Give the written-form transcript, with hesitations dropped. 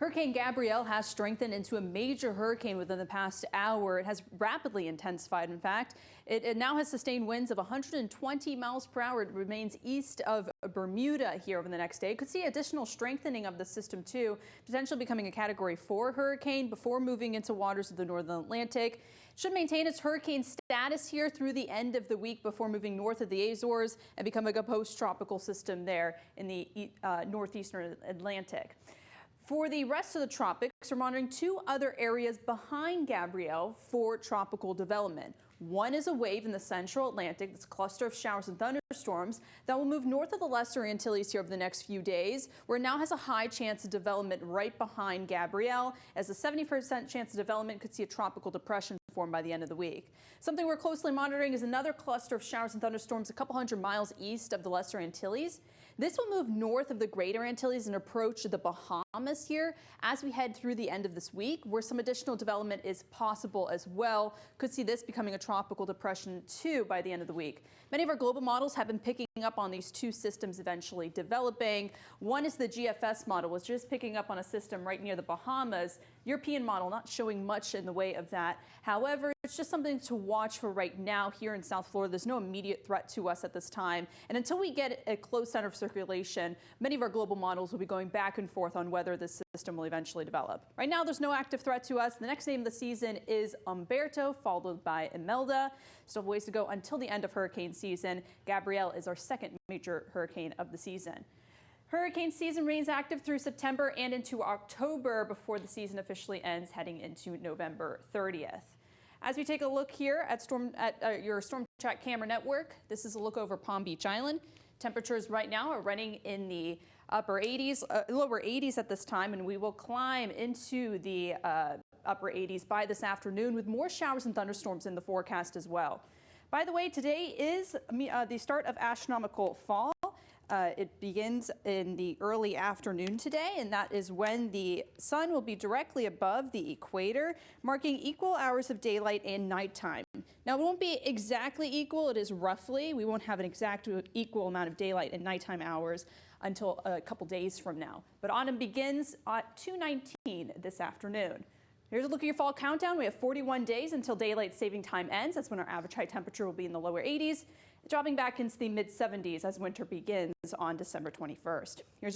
Hurricane Gabrielle has strengthened into a major hurricane within the past hour. It has rapidly intensified. In fact, it now has sustained winds of 120 miles per hour. It remains east of Bermuda here over the next day. Could see additional strengthening of the system too, potentially becoming a Category 4 hurricane before moving into waters of the northern Atlantic. Should maintain its hurricane status here through the end of the week before moving north of the Azores and becoming a post-tropical system there in the northeastern Atlantic. For the rest of the tropics, we're monitoring two other areas behind Gabrielle for tropical development. One is a wave in the central Atlantic. That's a cluster of showers and thunderstorms that will move north of the Lesser Antilles here over the next few days, where it now has a high chance of development right behind Gabrielle, as a 70% chance of development could see a tropical depression form by the end of the week. Something we're closely monitoring is another cluster of showers and thunderstorms a couple hundred miles east of the Lesser Antilles. This will move north of the Greater Antilles and approach the Bahamas here as we head through the end of this week, where some additional development is possible as well. Could see this becoming a tropical depression too by the end of the week. Many of our global models have been picking up on these two systems eventually developing. One is the GFS model, was just picking up on a system right near the Bahamas. European model not showing much in the way of that. However, it's just something to watch for right now here in South Florida. There's no immediate threat to us at this time. And until we get a close center of circulation, many of our global models will be going back and forth on whether this system will eventually develop. Right now, there's no active threat to us. The next name of the season is Umberto, followed by Imelda. Still have ways to go until the end of hurricane season. Gabrielle is our second major hurricane of the season. Hurricane season remains active through September and into October before the season officially ends, heading into November 30th. As we take a look here at your Storm Track camera network, this is a look over Palm Beach Island. Temperatures right now are running in the upper 80s, lower 80s at this time, and we will climb into the upper 80s by this afternoon with more showers and thunderstorms in the forecast as well. By the way, today is the start of astronomical fall. It begins in the early afternoon today, and that is when the sun will be directly above the equator, marking equal hours of daylight and nighttime. Now, it won't be exactly equal. It is roughly. We won't have an exact equal amount of daylight and nighttime hours until a couple days from now. But autumn begins at 2:19 this afternoon. Here's a look at your fall countdown. We have 41 days until daylight saving time ends. That's when our average high temperature will be in the lower 80s, dropping back into the mid 70s as winter begins on December 21st. Here's